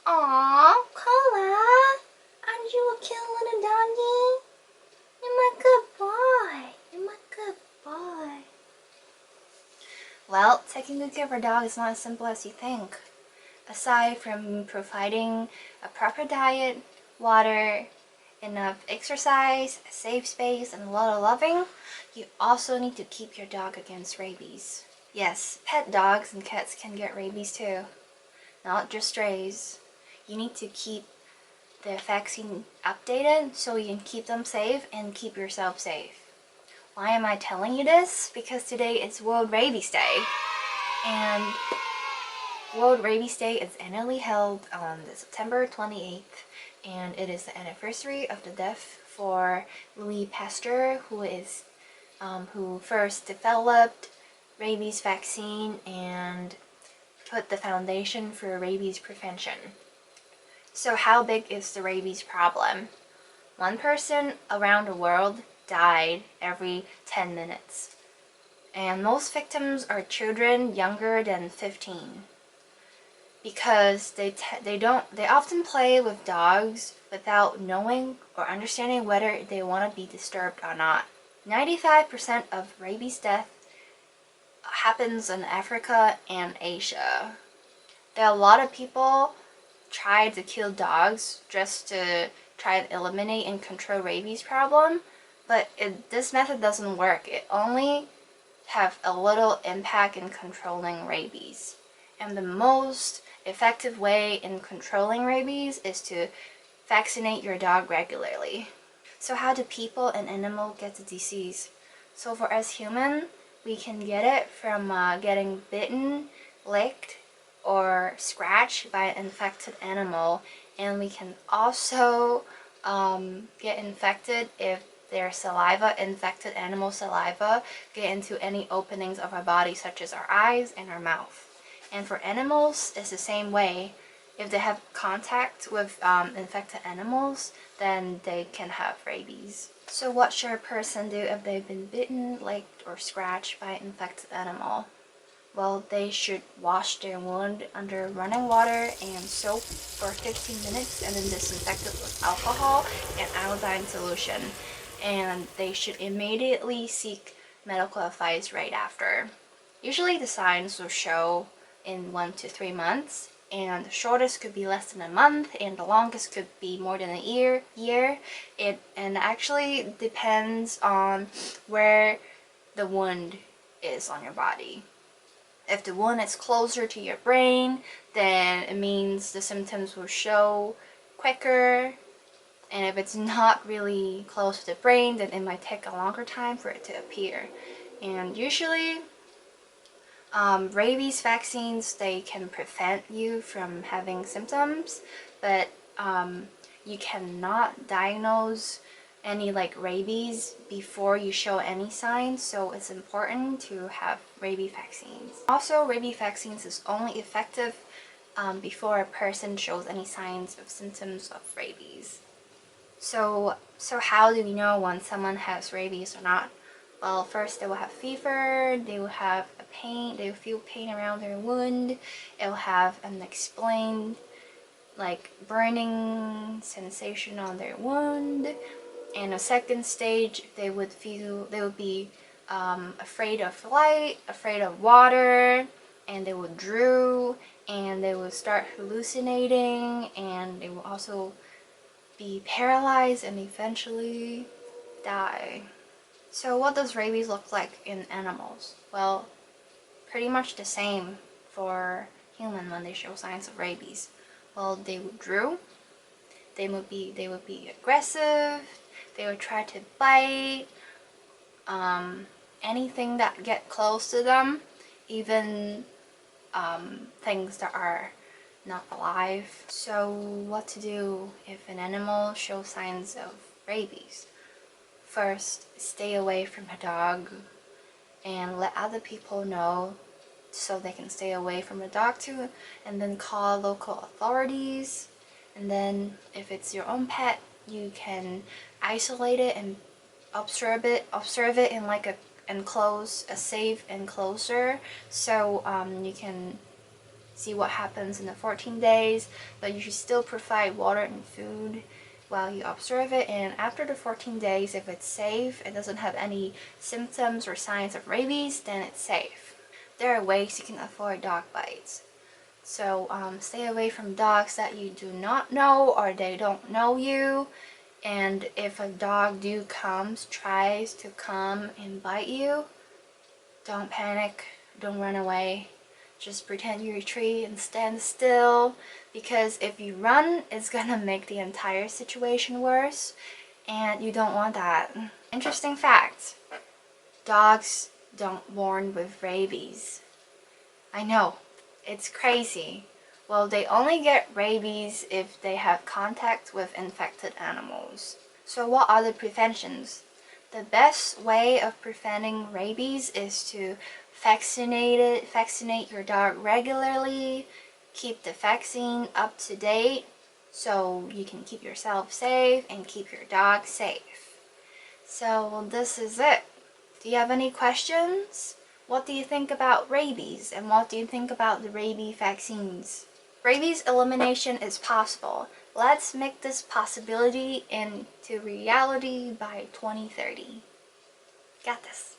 Aw, Cola, aren't you a cute little doggy? You're my good boy. You're my good boy. Well, taking good care of a dog is not as simple as you think. Aside from providing a proper diet, water, enough exercise, a safe space, and a lot of loving, you also need to keep your dog against rabies. Yes, pet dogs and cats can get rabies too, not just strays. You need to keep the vaccine updated so you can keep them safe and keep yourself safe. Why am I telling you this? Because today is World Rabies Day. And World Rabies Day is annually held on September 28th, and it is the anniversary of the death for Louis Pasteur, who first developed rabies vaccine and put the foundation for rabies prevention. So how big is the rabies problem? One person around the world died every 10 minutes. And most victims are children younger than 15. Because they often play with dogs without knowing or understanding whether they want to be disturbed or not. 95% of rabies death happens in Africa and Asia. There are a lot of people try to kill dogs just to try to eliminate and control rabies problem, but this method doesn't work. It only have a little impact in controlling rabies. And the most effective way in controlling rabies is to vaccinate your dog regularly. So how do people and animals get the disease? So for us humans, we can get it from getting bitten, licked, or scratched by an infected animal, and we can also get infected if their saliva, infected animal saliva, get into any openings of our body such as our eyes and our mouth. And for animals, it's the same way. If they have contact with infected animals, then they can have rabies. So what should a person do if they've been bitten, licked, or scratched by an infected animal? Well, they should wash their wound under running water and soap for 15 minutes and then disinfect it with alcohol and iodine solution. And they should immediately seek medical advice right after. Usually the signs will show in 1 to 3 months, and the shortest could be less than a month, and the longest could be more than a year. It actually depends on where the wound is on your body. If the wound is closer to your brain, then it means the symptoms will show quicker. And if it's not really close to the brain, then it might take a longer time for it to appear. And usually, rabies vaccines, they can prevent you from having symptoms, but you cannot diagnose any rabies before you show any signs, so it's important to have rabies vaccines. Also, rabies vaccines is only effective before a person shows any signs of symptoms of rabies. So how do we know when someone has rabies or not? Well, first they will have fever, they will have a pain, they will feel pain around their wound, it will have an unexplained burning sensation on their wound. And a second stage, they would be afraid of light, afraid of water, and they would drool, and they would start hallucinating, and they will also be paralyzed and eventually die. So what does rabies look like in animals? Well, pretty much the same for humans when they show signs of rabies. Well, they would drool, they would be aggressive, they would try to bite, anything that get close to them, even things that are not alive. So what to do if an animal shows signs of rabies? First, stay away from a dog and let other people know so they can stay away from the dog too, and then call local authorities. And then if it's your own pet, you can isolate it and observe it in a safe enclosure, so you can see what happens in the 14 days, but you should still provide water and food while you observe it. And after the 14 days, if it's safe, it doesn't have any symptoms or signs of rabies, then it's safe. There are ways you can avoid dog bites. So stay away from dogs that you do not know or they don't know you. And if a dog tries to come and bite you, don't panic, don't run away. Just pretend you retreat and stand still, because if you run, it's gonna make the entire situation worse, and you don't want that. Interesting fact, dogs don't born with rabies. I know, it's crazy. Well, they only get rabies if they have contact with infected animals. So what are the preventions? The best way of preventing rabies is to vaccinate your dog regularly, keep the vaccine up to date so you can keep yourself safe and keep your dog safe. So this is it. Do you have any questions? What do you think about rabies, and what do you think about the rabies vaccines? Rabies elimination is possible. Let's make this possibility into reality by 2030. Got this.